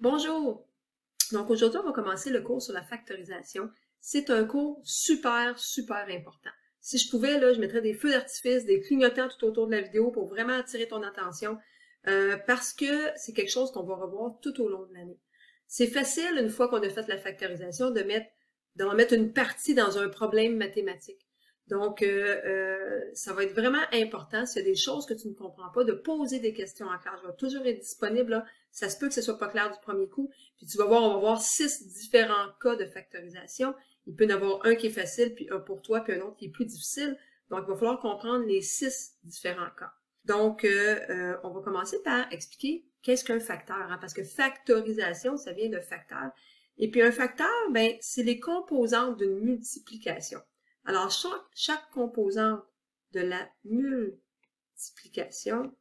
Bonjour! Donc aujourd'hui, on va commencer le cours sur la factorisation. C'est un cours super important. Si je pouvais, là, je mettrais des feux d'artifice, des clignotants tout autour de la vidéo pour vraiment attirer ton attention parce que c'est quelque chose qu'on va revoir tout au long de l'année. C'est facile, une fois qu'on a fait la factorisation, d'en mettre une partie dans un problème mathématique. Donc, ça va être vraiment important, s'il y a des choses que tu ne comprends pas, de poser des questions en classe. Je vais toujours être disponible, là. Ça se peut que ce soit pas clair du premier coup. Puis tu vas voir, on va voir 6 différents cas de factorisation. Il peut y en avoir un qui est facile, puis un pour toi, puis un autre qui est plus difficile. Donc, il va falloir comprendre les 6 différents cas. Donc, on va commencer par expliquer qu'est-ce qu'un facteur, hein, parce que factorisation, ça vient de facteur. Et puis un facteur, ben, c'est les composantes d'une multiplication. Alors, chaque composante de la multiplication,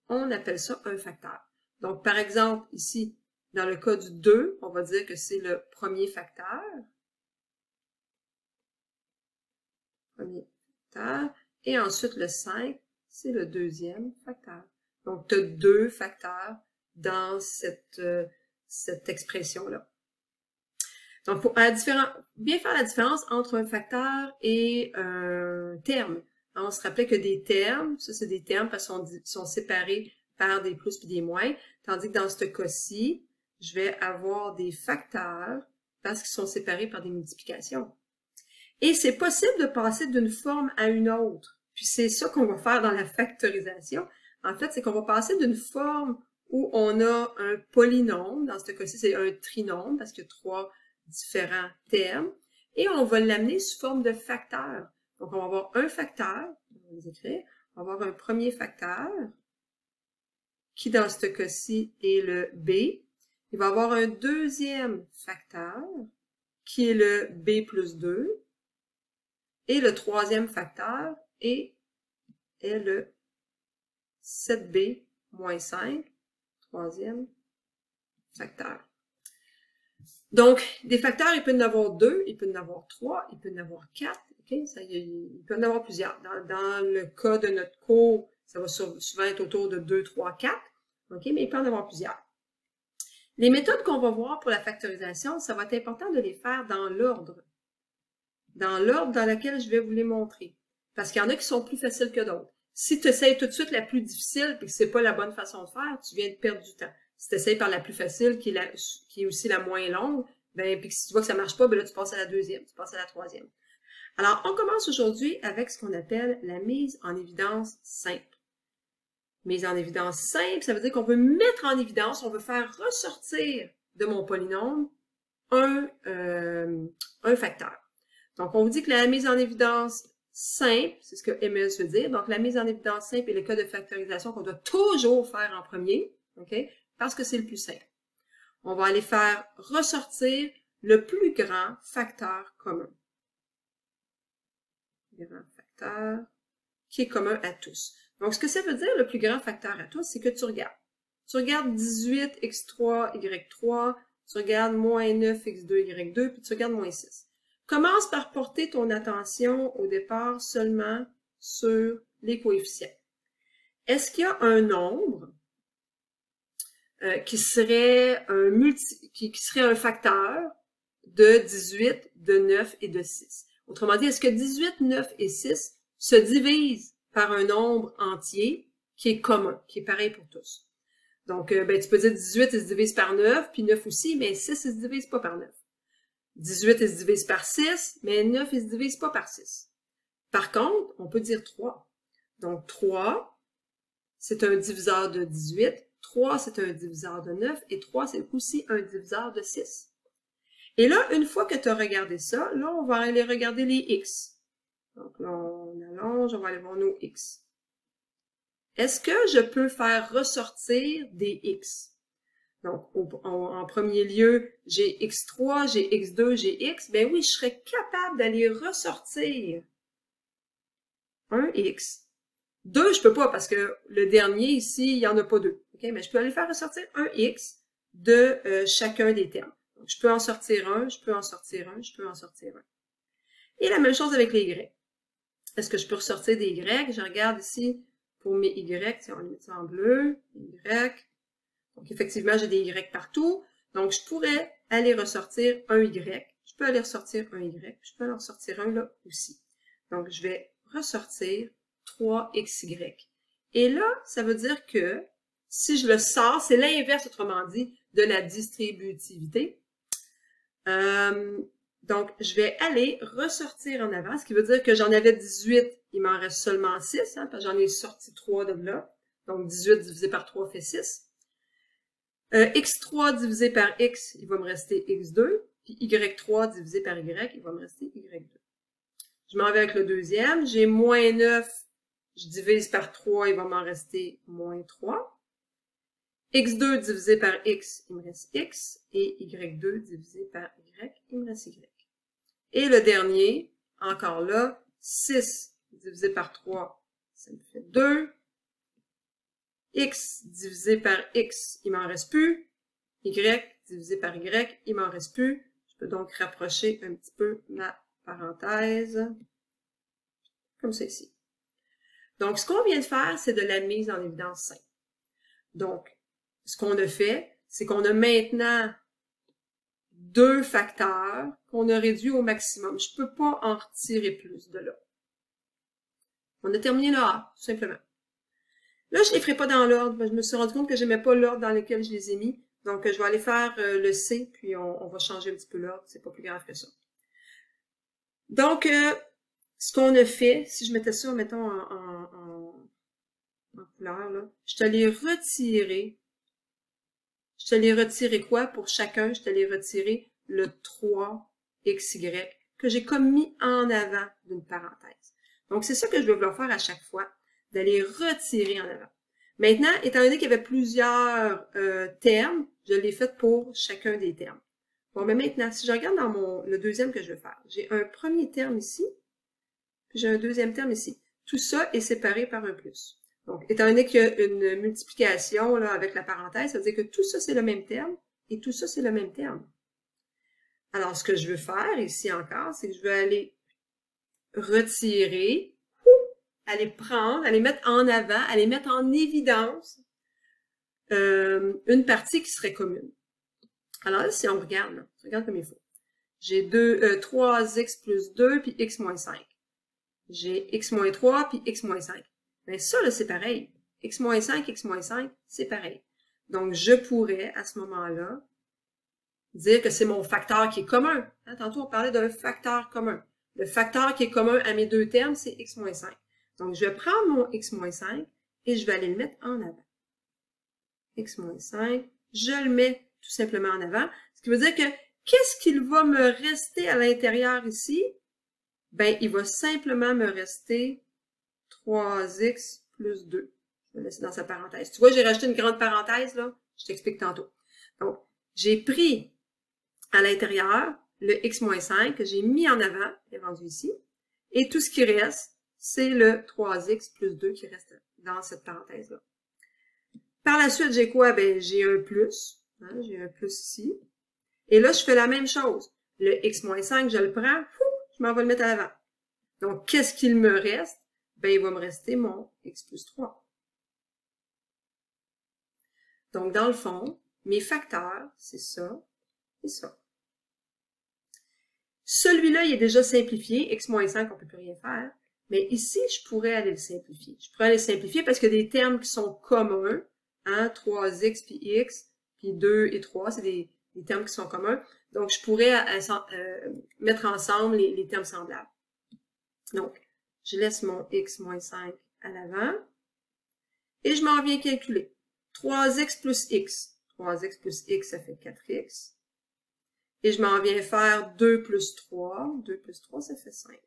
on appelle ça un facteur. Donc, par exemple, ici, dans le cas du 2, on va dire que c'est le premier facteur. Et ensuite, le 5, c'est le deuxième facteur. Donc, tu as 2 facteurs dans cette expression-là. Donc, il faut bien faire la différence entre un facteur et un terme. On se rappelait que des termes, ça c'est des termes parce qu'ils sont séparés par des plus et des moins, tandis que dans ce cas-ci, je vais avoir des facteurs parce qu'ils sont séparés par des multiplications. Et c'est possible de passer d'une forme à une autre. Puis c'est ça qu'on va faire dans la factorisation. En fait, c'est qu'on va passer d'une forme où on a un polynôme, dans ce cas-ci c'est un trinôme parce qu'il y a 3 différents termes, et on va l'amener sous forme de facteur. Donc, on va avoir un facteur, on va les écrire, on va avoir un premier facteur, qui dans ce cas-ci est le B. Il va avoir un deuxième facteur, qui est le B plus 2, et le troisième facteur est le 7B moins 5, troisième facteur. Donc, des facteurs, il peut y en avoir 2, il peut y en avoir 3, il peut y en avoir 4, okay? Il peut y en avoir plusieurs. Dans le cas de notre cours, ça va souvent être autour de 2, 3, 4, okay? Mais il peut y en avoir plusieurs. Les méthodes qu'on va voir pour la factorisation, ça va être important de les faire dans l'ordre dans lequel je vais vous les montrer. Parce qu'il y en a qui sont plus faciles que d'autres. Si tu essayes tout de suite la plus difficile et que c'est pas la bonne façon de faire, tu viens de perdre du temps. Si tu essayes par la plus facile, qui est aussi la moins longue, ben, puis que si tu vois que ça marche pas, ben là, tu passes à la deuxième, tu passes à la troisième. Alors, on commence aujourd'hui avec ce qu'on appelle la mise en évidence simple. Mise en évidence simple, ça veut dire qu'on veut mettre en évidence, on veut faire ressortir de mon polynôme un facteur. Donc, on vous dit que la mise en évidence simple, c'est ce que MS veut dire. Donc, la mise en évidence simple est le cas de factorisation qu'on doit toujours faire en premier, ok? Parce que c'est le plus simple. On va aller faire ressortir le plus grand facteur commun. Le grand facteur qui est commun à tous. Donc, ce que ça veut dire, le plus grand facteur à tous, c'est que tu regardes. Tu regardes 18, x3, y3, tu regardes moins 9, x2, y2, puis tu regardes moins 6. Commence par porter ton attention au départ seulement sur les coefficients. Est-ce qu'il y a un nombre qui serait un facteur de 18, de 9 et de 6? Autrement dit, est-ce que 18, 9 et 6 se divisent par un nombre entier qui est commun, qui est pareil pour tous? Donc, ben, tu peux dire 18, il se divise par 9, puis 9 aussi, mais 6, il se divise pas par 9. 18, il se divise par 6, mais 9, il se divise pas par 6. Par contre, on peut dire 3. Donc, 3, c'est un diviseur de 18, 3, c'est un diviseur de 9, et 3, c'est aussi un diviseur de 6. Et là, une fois que tu as regardé ça, là, on va aller regarder les x. Donc là, on allonge, on va aller voir nos x. Est-ce que je peux faire ressortir des x? Donc, en premier lieu, j'ai x3, j'ai x2, j'ai x. Ben oui, je serais capable d'aller ressortir un x. 2, je peux pas parce que le dernier ici, il n'y en a pas 2. Okay? Mais je peux aller faire ressortir un x de chacun des termes. Donc, je peux en sortir un, je peux en sortir un, je peux en sortir un. Et la même chose avec les y. Est-ce que je peux ressortir des y? Je regarde ici pour mes y, si on les met ça en bleu, y. Donc, effectivement, j'ai des Y partout. Donc, je pourrais aller ressortir un Y. Je peux aller ressortir un Y. Je peux aller ressortir un là aussi. Donc, je vais ressortir 3XY. Et là, ça veut dire que si je le sors, c'est l'inverse, autrement dit, de la distributivité. Donc, je vais aller ressortir en avant, ce qui veut dire que j'en avais 18, il m'en reste seulement 6, hein, parce que j'en ai sorti 3 de là. Donc, 18 divisé par 3 fait 6. X3 divisé par X, il va me rester X2. Puis Y3 divisé par Y, il va me rester Y2. Je m'en vais avec le deuxième. J'ai moins 9, je divise par 3, il va m'en rester moins 3. X2 divisé par X, il me reste X. Et Y2 divisé par Y, il me reste Y. Et le dernier, encore là, 6 divisé par 3, ça me fait 2. X divisé par X, il m'en reste plus. Y divisé par Y, il m'en reste plus. Je peux donc rapprocher un petit peu ma parenthèse, comme ça ici. Donc, ce qu'on vient de faire, c'est de la mise en évidence simple. Donc, ce qu'on a fait, c'est qu'on a maintenant 2 facteurs qu'on a réduits au maximum. Je ne peux pas en retirer plus de là. On a terminé le A, tout simplement. Là, je ne les ferai pas dans l'ordre. Je me suis rendu compte que je n'aimais pas l'ordre dans lequel je les ai mis. Donc, je vais aller faire le C, puis on va changer un petit peu l'ordre. C'est pas plus grave que ça. Donc, ce qu'on a fait, si je mettais ça, mettons, en couleur, là, je te l'ai retiré. Je te l'ai retiré quoi pour chacun? Je te l'ai retiré le 3XY que j'ai comme mis en avant d'une parenthèse. Donc, c'est ça que je vais vouloir faire à chaque fois, d'aller retirer en avant. Maintenant, étant donné qu'il y avait plusieurs termes, je l'ai fait pour chacun des termes. Bon, mais maintenant, si je regarde dans le deuxième que je vais faire, j'ai un premier terme ici, puis j'ai un deuxième terme ici. Tout ça est séparé par un plus. Donc, étant donné qu'il y a une multiplication là, avec la parenthèse, ça veut dire que tout ça, c'est le même terme, et tout ça, c'est le même terme. Alors, ce que je veux faire ici encore, c'est que je vais aller retirer, aller prendre, aller mettre en avant, aller mettre en évidence une partie qui serait commune. Alors là, si on regarde comme il faut. J'ai 3x plus 2, puis x moins 5. J'ai x moins 3, puis x moins 5. Mais ça, là, c'est pareil. X moins 5, c'est pareil. Donc, je pourrais, à ce moment-là, dire que c'est mon facteur qui est commun. Hein, tantôt, on parlait d'un facteur commun. Le facteur qui est commun à mes deux termes, c'est x moins 5. Donc, je vais prendre mon x moins 5 et je vais aller le mettre en avant. X moins 5, je le mets tout simplement en avant. Ce qui veut dire que, qu'est-ce qu'il va me rester à l'intérieur ici? Ben, il va simplement me rester 3x plus 2. Je vais laisser dans sa parenthèse. Tu vois, j'ai rajouté une grande parenthèse, là. Je t'explique tantôt. Donc, j'ai pris à l'intérieur le x moins 5 que j'ai mis en avant, qui est rendu ici. Et tout ce qui reste, c'est le 3x plus 2 qui reste dans cette parenthèse-là. Par la suite, j'ai quoi? Ben, j'ai un plus. Hein, j'ai un plus ici. Et là, je fais la même chose. Le x moins 5, je le prends, je m'en vais le mettre à l'avant. Donc, qu'est-ce qu'il me reste? Ben, il va me rester mon x plus 3. Donc, dans le fond, mes facteurs, c'est ça et ça. Celui-là, il est déjà simplifié. X moins 5, on ne peut plus rien faire. Mais ici, je pourrais aller le simplifier. Je pourrais aller le simplifier parce qu'il y a des termes qui sont communs. Hein, 3x puis x, puis 2 et 3, c'est des termes qui sont communs. Donc, je pourrais mettre ensemble les termes semblables. Donc, je laisse mon x moins 5 à l'avant. Et je m'en viens calculer. 3x plus x. 3x plus x, ça fait 4x. Et je m'en viens faire 2 plus 3. 2 plus 3, ça fait 5.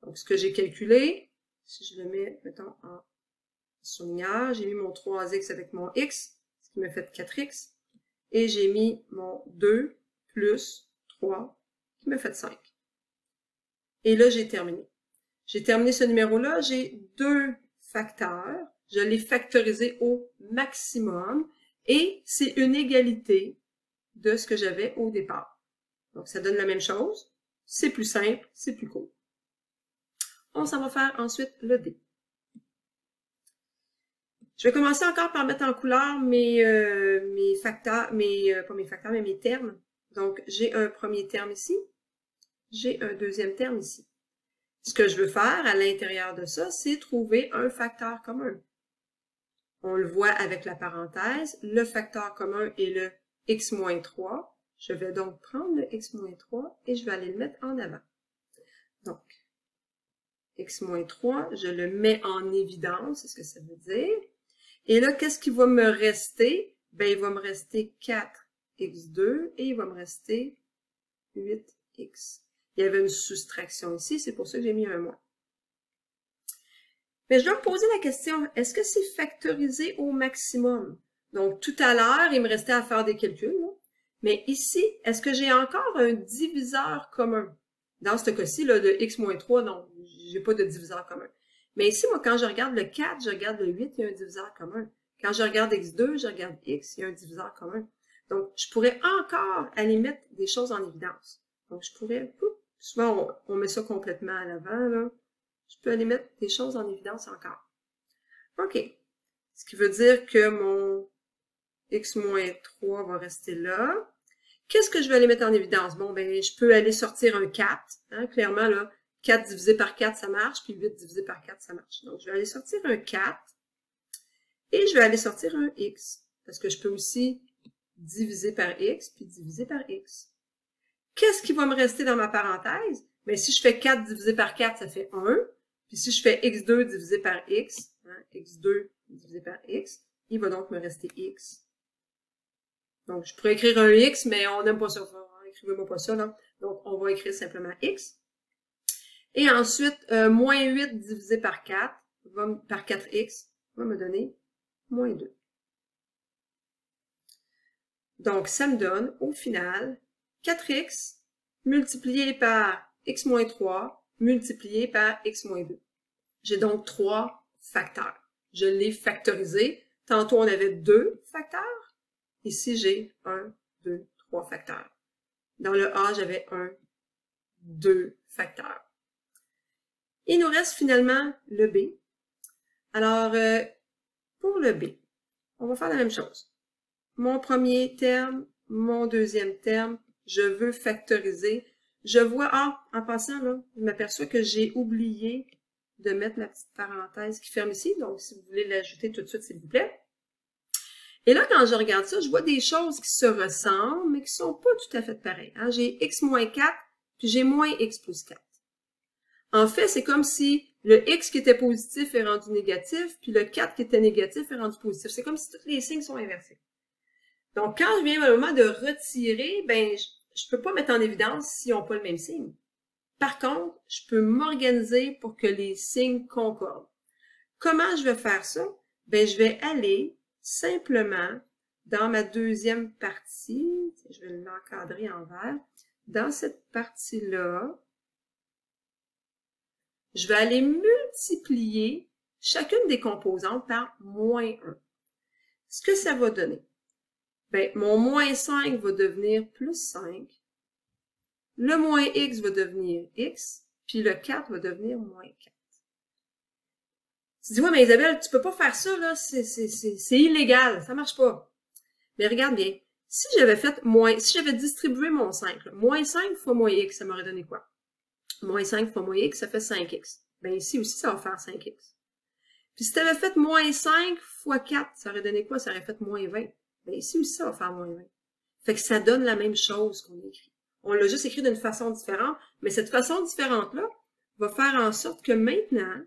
Donc, ce que j'ai calculé, si je le mets, mettons, en surligneur, j'ai mis mon 3x avec mon x, ce qui me fait 4x. Et j'ai mis mon 2 plus 3, qui me fait 5. Et là, j'ai terminé. J'ai terminé ce numéro-là. J'ai 2 facteurs. Je l'ai factorisé au maximum. Et c'est une égalité de ce que j'avais au départ. Donc, ça donne la même chose. C'est plus simple, c'est plus court. On s'en va faire ensuite le D. Je vais commencer encore par mettre en couleur mes facteurs, pas mes facteurs, mais mes termes. Donc, j'ai un premier terme ici, j'ai un deuxième terme ici. Ce que je veux faire à l'intérieur de ça, c'est trouver un facteur commun. On le voit avec la parenthèse, le facteur commun est le x-3. Je vais donc prendre le x-3 et je vais aller le mettre en avant. Donc, x-3, je le mets en évidence, c'est ce que ça veut dire. Et là, qu'est-ce qui va me rester? Ben, il va me rester 4x2 et il va me rester 8x. Il y avait une soustraction ici, c'est pour ça que j'ai mis un moins. Mais je dois me poser la question, est-ce que c'est factorisé au maximum? Donc, tout à l'heure, il me restait à faire des calculs, là. Mais ici, est-ce que j'ai encore un diviseur commun? Dans ce cas-ci, là, de x-3, non, j'ai pas de diviseur commun. Mais ici, moi, quand je regarde le 4, je regarde le 8, il y a un diviseur commun. Quand je regarde x2, je regarde x, il y a un diviseur commun. Donc, je pourrais encore aller mettre des choses en évidence. Donc, je pourrais, souvent, on met ça complètement à l'avant, là. Je peux aller mettre des choses en évidence encore. OK. Ce qui veut dire que mon x-3 va rester là. Qu'est-ce que je vais aller mettre en évidence? Bon, ben, je peux aller sortir un 4. Hein, clairement, là, 4 divisé par 4, ça marche, puis 8 divisé par 4, ça marche. Donc, je vais aller sortir un 4 et je vais aller sortir un x. Parce que je peux aussi diviser par x, puis diviser par x. Qu'est-ce qui va me rester dans ma parenthèse? Bien, si je fais 4 divisé par 4, ça fait 1. Puis si je fais x2 divisé par x, hein, x2 divisé par x, il va donc me rester x. Donc, je pourrais écrire un x, mais on n'aime pas ça. Écrivez-moi pas ça, là. Donc, on va écrire simplement x. Et ensuite, moins 8 divisé par 4, par 4x, va me donner moins 2. Donc, ça me donne, au final, 4x multiplié par x-3 multiplié par x-2. J'ai donc 3 facteurs. Je l'ai factorisé. Tantôt, on avait 2 facteurs. Ici, j'ai 1, 2, 3 facteurs. Dans le A, j'avais 1, 2 facteurs. Il nous reste finalement le B. Alors, pour le B, on va faire la même chose. Mon premier terme, mon deuxième terme, je veux factoriser. Je vois, en passant, là, je m'aperçois que j'ai oublié de mettre la petite parenthèse qui ferme ici. Donc, si vous voulez l'ajouter tout de suite, s'il vous plaît. Et là, quand je regarde ça, je vois des choses qui se ressemblent, mais qui sont pas tout à fait pareilles. Hein? J'ai x-4, puis j'ai moins x plus 4. En fait, c'est comme si le x qui était positif est rendu négatif, puis le 4 qui était négatif est rendu positif. C'est comme si tous les signes sont inversés. Donc, quand je viens au moment de retirer, ben, je peux pas mettre en évidence s'ils n'ont pas le même signe. Par contre, je peux m'organiser pour que les signes concordent. Comment je vais faire ça? Ben, je vais aller simplement dans ma deuxième partie, je vais l'encadrer en vert, dans cette partie-là, je vais aller multiplier chacune des composantes par moins 1. Ce que ça va donner? Ben, mon moins 5 va devenir plus 5. Le moins x va devenir x, puis le 4 va devenir moins 4. Tu dis, ouais, mais Isabelle, tu peux pas faire ça, là, c'est illégal, ça marche pas. Mais regarde bien, si j'avais distribué mon 5, là, moins 5 fois moins x, ça m'aurait donné quoi? Moins 5 fois moins x, ça fait 5x. Ben ici aussi, ça va faire 5x. Puis si tu avais fait moins 5 fois 4, ça aurait donné quoi? Ça aurait fait moins 20. Ben ici aussi, ça va faire moins 20. Fait que ça donne la même chose qu'on écrit. On l'a juste écrit d'une façon différente, mais cette façon différente-là va faire en sorte que maintenant,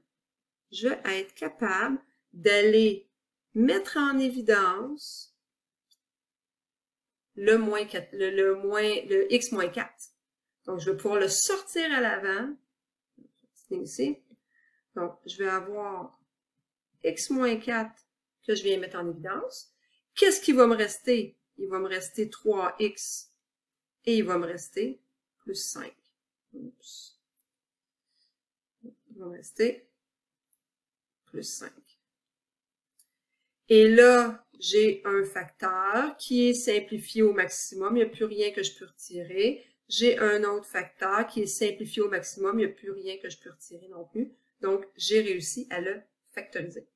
je vais être capable d'aller mettre en évidence le x moins 4. Donc, je vais pouvoir le sortir à l'avant. Ici. Donc, je vais avoir x moins 4 que je viens mettre en évidence. Qu'est-ce qui va me rester? Il va me rester 3x et il va me rester plus 5. Oups. Il va me rester plus 5. Et là, j'ai un facteur qui est simplifié au maximum. Il n'y a plus rien que je peux retirer. J'ai un autre facteur qui est simplifié au maximum. Il n'y a plus rien que je peux retirer non plus. Donc, j'ai réussi à le factoriser.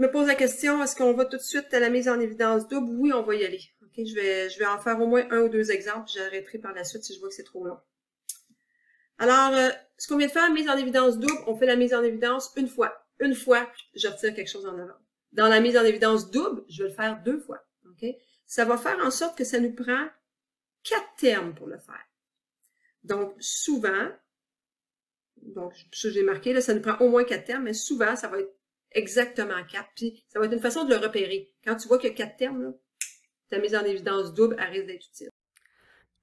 Je me pose la question, est-ce qu'on va tout de suite à la mise en évidence double? Oui, on va y aller. Okay, je vais en faire au moins un ou deux exemples, j'arrêterai par la suite si je vois que c'est trop long. Alors, ce qu'on vient de faire, mise en évidence double, on fait la mise en évidence une fois. Une fois, je retire quelque chose en avant. Dans la mise en évidence double, je vais le faire 2 fois. Okay? Ça va faire en sorte que ça nous prend 4 termes pour le faire. Donc, souvent, donc ça j'ai marqué, là, ça nous prend au moins 4 termes, mais souvent, ça va être exactement 4. Puis, ça va être une façon de le repérer. Quand tu vois qu'il y a 4 termes, là, ta mise en évidence double, elle risque d'être utile.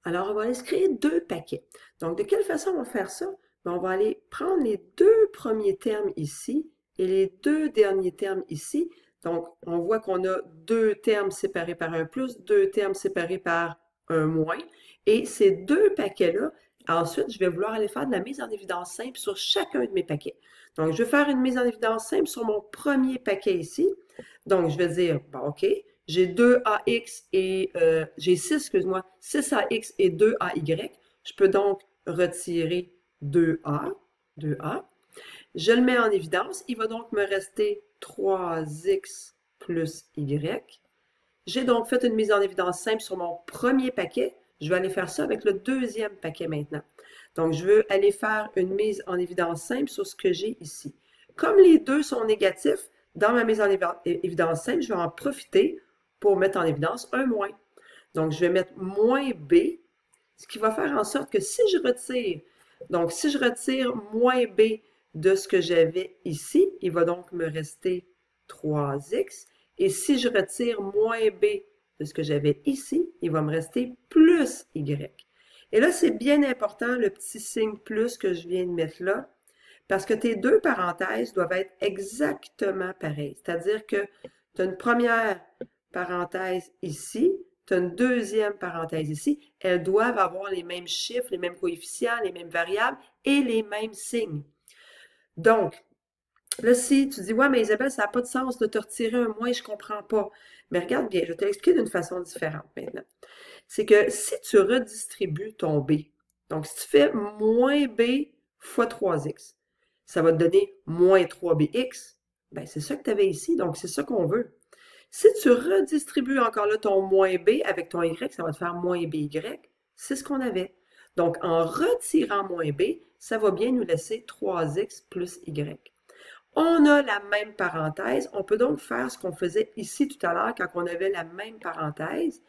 Alors, on va aller se créer 2 paquets. Donc, de quelle façon on va faire ça? Bien, on va aller prendre les 2 premiers termes ici et les 2 derniers termes ici. Donc, on voit qu'on a 2 termes séparés par un plus, 2 termes séparés par un moins. Et ces 2 paquets-là, ensuite, je vais vouloir aller faire de la mise en évidence simple sur chacun de mes paquets. Donc, je vais faire une mise en évidence simple sur mon premier paquet ici. Donc, je vais dire, bon, OK, j'ai 2ax et j'ai 6, excuse-moi, 6ax et 2ay. Je peux donc retirer 2a. Je le mets en évidence. Il va donc me rester 3x plus y. J'ai donc fait une mise en évidence simple sur mon premier paquet. Je vais aller faire ça avec le deuxième paquet maintenant. Donc, je veux aller faire une mise en évidence simple sur ce que j'ai ici. Comme les deux sont négatifs, dans ma mise en évidence simple, je vais en profiter pour mettre en évidence un moins. Donc, je vais mettre moins b, ce qui va faire en sorte que si je retire, donc si je retire moins b de ce que j'avais ici, il va donc me rester 3x. Et si je retire moins b de ce que j'avais ici, il va me rester plus y. Et là, c'est bien important, le petit signe plus que je viens de mettre là, parce que tes 2 parenthèses doivent être exactement pareilles. C'est-à-dire que tu as une première parenthèse ici, tu as une deuxième parenthèse ici. Elles doivent avoir les mêmes chiffres, les mêmes coefficients, les mêmes variables et les mêmes signes. Donc, là, si tu dis, ouais, mais Isabelle, ça n'a pas de sens de te retirer un moins, je ne comprends pas. Mais regarde bien, je vais te l'expliquer d'une façon différente maintenant. C'est que si tu redistribues ton B, donc si tu fais moins B fois 3x, ça va te donner moins 3bx. Ben, c'est ça que tu avais ici, donc c'est ça qu'on veut. Si tu redistribues encore là ton moins b avec ton y, ça va te faire moins by. C'est ce qu'on avait. Donc, en retirant moins b, ça va bien nous laisser 3x plus y. On a la même parenthèse. On peut donc faire ce qu'on faisait ici tout à l'heure quand on avait la même parenthèse.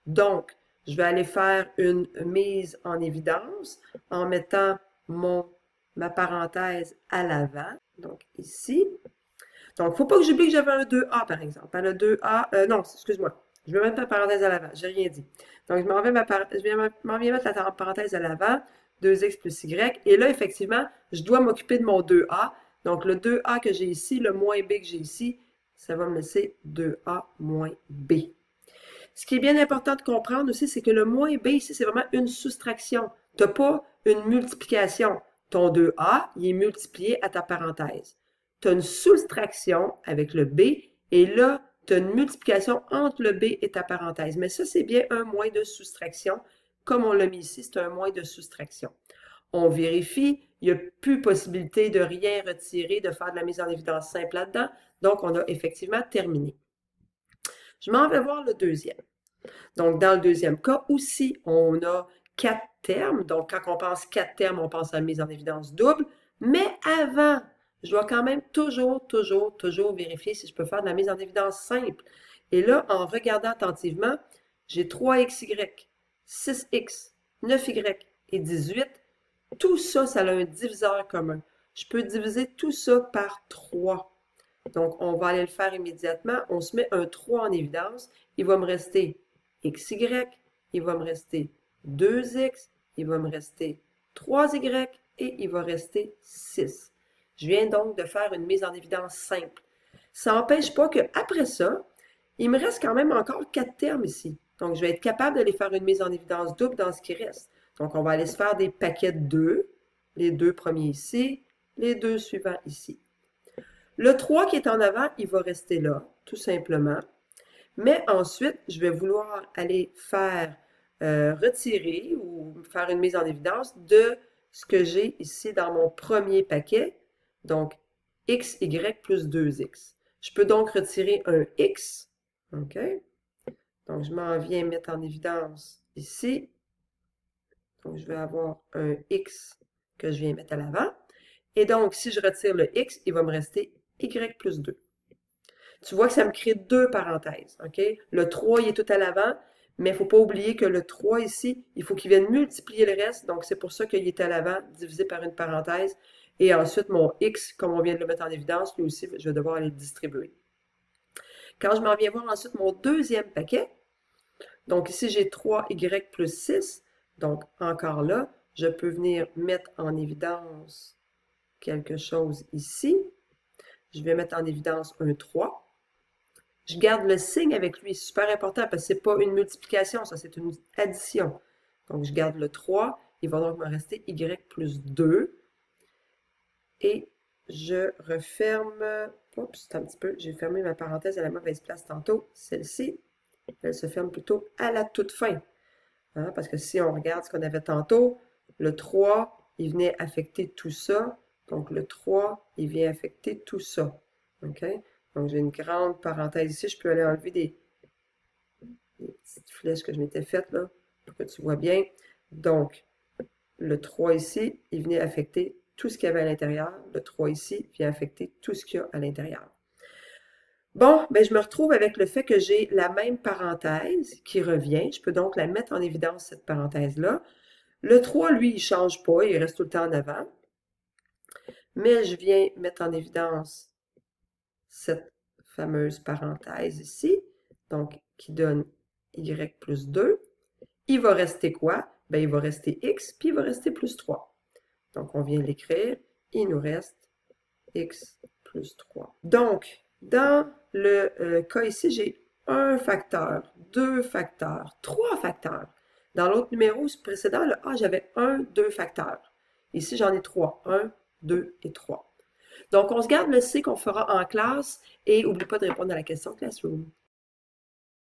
Donc, je vais aller faire une mise en évidence en mettant ma parenthèse à l'avant. Donc, ici. Donc, il ne faut pas que j'oublie que j'avais un 2a, par exemple. Le 2a, non, excuse-moi. Je vais mettre ma parenthèse à l'avant. Je n'ai rien dit. Donc, je m'en viens mettre la parenthèse à l'avant. 2x plus y. Et là, effectivement, je dois m'occuper de mon 2a. Donc, le 2a que j'ai ici, le moins b que j'ai ici, ça va me laisser 2a moins b. Ce qui est bien important de comprendre aussi, c'est que le moins b ici, c'est vraiment une soustraction. Tu n'as pas une multiplication. Ton 2a, il est multiplié à ta parenthèse. Tu as une soustraction avec le b, et là, tu as une multiplication entre le b et ta parenthèse. Mais ça, c'est bien un moins de soustraction. Comme on l'a mis ici, c'est un moins de soustraction. On vérifie, il n'y a plus possibilité de rien retirer, de faire de la mise en évidence simple là-dedans. Donc, on a effectivement terminé. Je m'en vais voir le deuxième. Donc, dans le deuxième cas, aussi, on a 4 termes. Donc, quand on pense 4 termes, on pense à la mise en évidence double. Mais avant, je dois quand même toujours vérifier si je peux faire de la mise en évidence simple. Et là, en regardant attentivement, j'ai 3xy, 6x, 9y et 18. Tout ça, ça a un diviseur commun. Je peux diviser tout ça par 3. Donc, on va aller le faire immédiatement. On se met un 3 en évidence. Il va me rester xy, il va me rester 2x, il va me rester 3y et il va rester 6. Je viens donc de faire une mise en évidence simple. Ça n'empêche pas qu'après ça, il me reste quand même encore 4 termes ici. Donc, je vais être capable d'aller faire une mise en évidence double dans ce qui reste. Donc, on va aller se faire des paquets de 2, les 2 premiers ici, les 2 suivants ici. Le 3 qui est en avant, il va rester là, tout simplement. Mais ensuite, je vais vouloir aller faire retirer ou faire une mise en évidence de ce que j'ai ici dans mon premier paquet. Donc, xy plus 2x. Je peux donc retirer un x. OK? Donc, je m'en viens mettre en évidence ici. Donc, je vais avoir un x que je viens mettre à l'avant. Et donc, si je retire le x, il va me rester y plus 2. Tu vois que ça me crée deux parenthèses. OK? Le 3, il est tout à l'avant, mais il ne faut pas oublier que le 3 ici, il faut qu'il vienne multiplier le reste. Donc, c'est pour ça qu'il est à l'avant, divisé par une parenthèse. Et ensuite, mon x, comme on vient de le mettre en évidence, lui aussi, je vais devoir aller le distribuer. Quand je m'en viens voir ensuite mon deuxième paquet, donc ici, j'ai 3y plus 6. Donc, encore là, je peux venir mettre en évidence quelque chose ici. Je vais mettre en évidence un 3. Je garde le signe avec lui, c'est super important parce que ce n'est pas une multiplication, ça, c'est une addition. Donc, je garde le 3. Il va donc me rester y plus 2. Et je referme. Oups, un petit peu. J'ai fermé ma parenthèse à la mauvaise place tantôt. Celle-ci, elle se ferme plutôt à la toute fin. Hein, parce que si on regarde ce qu'on avait tantôt, le 3, il venait affecter tout ça. Donc, le 3, il vient affecter tout ça. OK? Donc, j'ai une grande parenthèse ici. Je peux aller enlever des petites flèches que je m'étais faites là, pour que tu vois bien. Donc, le 3 ici, il venait affecter tout ce qu'il y avait à l'intérieur. Le 3 ici vient affecter tout ce qu'il y a à l'intérieur. Bon, ben, je me retrouve avec le fait que j'ai la même parenthèse qui revient. Je peux donc la mettre en évidence, cette parenthèse-là. Le 3, lui, il ne change pas, il reste tout le temps en avant. Mais je viens mettre en évidence cette fameuse parenthèse ici, donc qui donne y plus 2. Il va rester quoi? Ben, il va rester x, puis il va rester plus 3. Donc, on vient l'écrire. Il nous reste x plus 3. Donc, dans le cas ici, j'ai un facteur, deux facteurs, trois facteurs. Dans l'autre numéro précédent, le A, j'avais 1, 2 facteurs. Ici, j'en ai 3. 1, 2 et 3. Donc, on se garde le C qu'on fera en classe et n'oublie pas de répondre à la question Classroom.